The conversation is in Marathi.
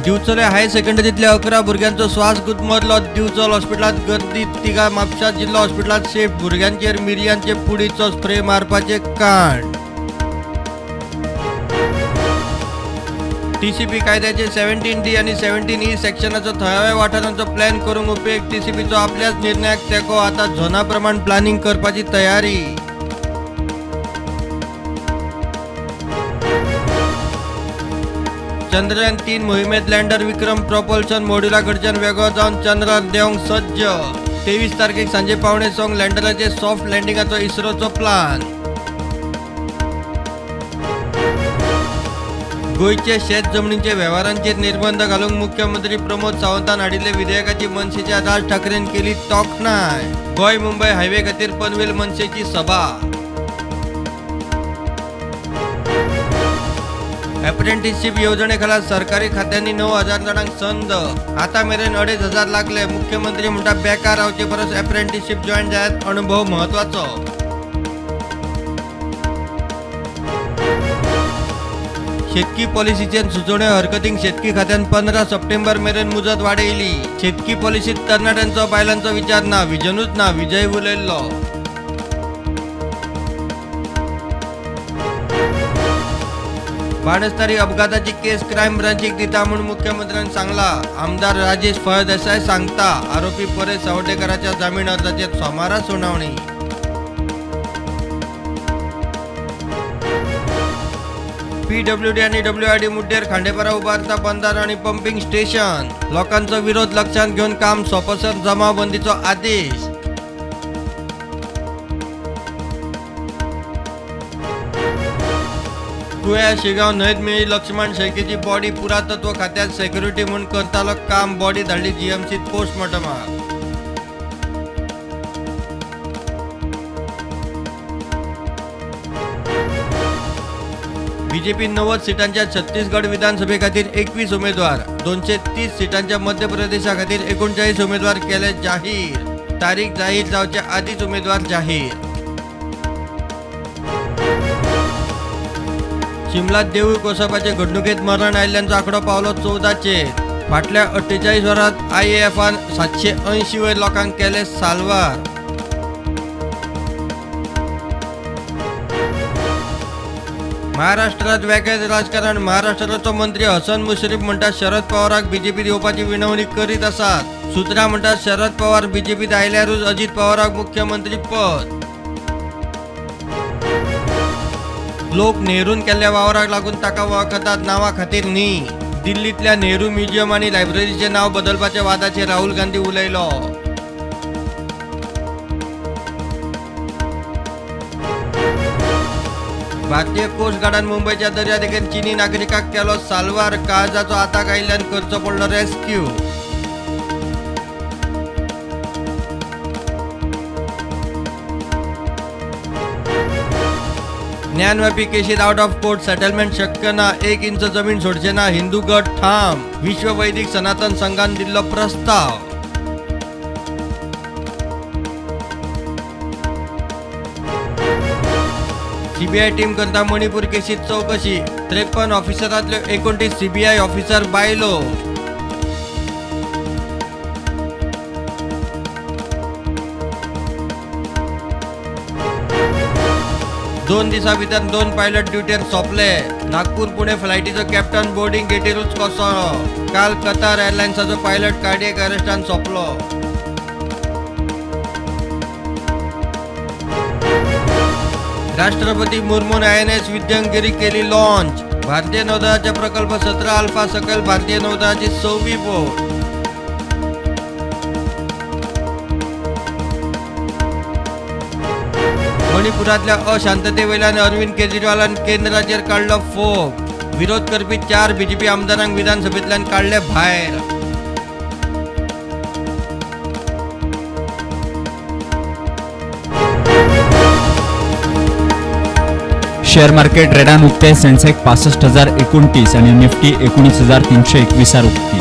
दिवचले हाय सेकंडरीतल्या 11 भुरग्यांचो श्वास गुदमरलो. दिवचल हॉस्पिटलात गर्दी. तिगा म्हापशा जिल्हा हॉस्पिटलात शिफ्ट. भुरग्यांचेर मिरयांचे पुडीचो स्प्रे मारपाचे कांड. टीसीपी कायद्याचे 17D आणि 17E सेक्शनाचो थळाव्या वाठारांचो प्लॅन करूंक उपेग. टीसीपीचो आपल्याच निर्णयाक तेको. आता झोना प्रमाण प्लॅनिंग करपाची तयारी. चंद्रयान 3 मोहिमेत लँडर विक्रम प्रोपल्शन मॉड्यूलाकडच्यान वेगळो जावन चंद्रार देवंक सज्ज. 23 तारखेक सांजे पावणे 6 लँडराचे सॉफ्ट लँडिंगाचो इस्रोचो प्लान. गोयचे शेत जमनीचे व्यवहारांचेर निर्बंध घालूंक मुख्यमंत्री प्रमोद सावंतान हाडिल्ले विधेयकाची मनसेच्या राज ठाकरेन केली तोखणाय. गोय मुंबय हायवे खातीर पनवेल मनसेची सभा. अप्रेंटिसशिप योजने खाला सरकारी खात्यांनी 9,000 जाणांक संद. आता मेरेन 2,500 लागले. मुख्यमंत्री म्हणटा बेकार रावचे परस अप्रेंटिसशिप जॉईन जायत अनुभव महत्वाचो. शेतकी पॉलिसीचे सुचोवण्यो हरकतींक शेतकी खात्यान 15 सप्टेंबर मेरेन मुजत वाडयली. शेतकी पॉलिसीत तरणाट्यांचो बायलांचो विचार ना. विजनूच ना. विजय उलयल्लो. बाणस्तारी अपघाताची केस क्रायम ब्रांचीक दिता म्हूण मुख्यमंत्र्यांनी सांगला. आमदार राजेश फळदेसाय सांगता. आरोपी परेश सावडेकराच्या जामीन अर्जाचेर सोमारा सुनावणी. PWD आणि WRD मुड्डेर खांडेपारा उबारता बंधार आणि पंपिंग स्टेशन. लोकांचो विरोध लक्षात घेऊन काम सोपसर. जमावबंदीचो आदेश. कुया शिगांव न्हंयत मेळ्ळी लक्ष्मण शेळकेची बॉडी. पुरातत्व खात्यात सेक्युरिटी म्हूण करतालो काम. बॉडी धाडली GMCत पोस्टमॉर्टमाक. बीजेपी 90 सीटांच्या छत्तीसगड विधानसभे खातीर 21 उमेदवार. 230 सीटांच्या मध्य प्रदेशा खातीर 39 उमेदवार केले जाहीर. तारीख जाहीर जावच्या आदीच उमेदवार जाहीर. शिमलात देवूळ कोसळपाचे घडणुकेत मरण आयिल्ल्यांचो आंकडो पावलो 14चेर. फाटल्या 48 वरांत IAFन 780 वयर लोकांक केले साल्वार. महाराष्ट्रात वेगळेच राजकारण. महाराष्ट्राचो मंत्री हसन मुश्रीफ म्हणटा शरद पवाराक बीजेपीत येवपाची विनवणी करीत आसात. सुत्रां म्हणटात शरद पवार बीजेपीत आयल्यारूच अजित पवाराक मुख्यमंत्री पद. लोक नेहरून केल्ल्या वावराक लागून ताका वळखतात. नांवा खातीर न्ही. दिल्लीतल्या नेहरू म्युझियम आणि लायब्ररीचे नाव बदलपाच्या वादाचेर राहुल गांधी उलयलो. भारतीय कोस्ट गार्डान मुंबईच्या दर्यादेगेर चीनी नागरिकाक केलो साल्वार. काळजाचो आताक आयिल्ल्यान करचो पडलो रेस्क्यू. ज्ञानव्यापी केशीत आउट ऑफ कोर्ट सेटलमेंट शक्य ना. 1 इंच जमीन सोडचे ना. हिंदू गट ठाम. विश्व वैदिक सनातन संघान दिल्लो प्रस्ताव. CBI टीम करता मणिपूर केशीत चौकशी. 53 ऑफिसरांतल्यो 29 CBI ऑफिसर बायलो. दोन दिसां भितर 2 पायलट ड्युटीर सोंपले. नागपूर पुणे फ्लायटीचो कॅप्टन बोर्डिंग गेटीरूच कोसळ्ळो. काल कतार एअरलायन्साचो पायलट कार्डियक अरेस्टान सोंपलो. राष्ट्रपती मुर्मून INS विद्यंगिरी केली लॉन्च. भारतीय नौदलाचे प्रकल्प 17 अल्फा सकल भारतीय नौदलाची 6वी बोट. मणिपुरातल्या अशांततेवेल्यान अरविंद केजरीवालान केंद्राचेर काडलो फोग. विरोध करपी 4 BJP आमदारांक विधानसभेंतल्यान काडले भायर. शेअर मार्केट रेडान उक्ते. सेन्सेक्स 65,029 आणि निफ्टी 19,321 उक्ती.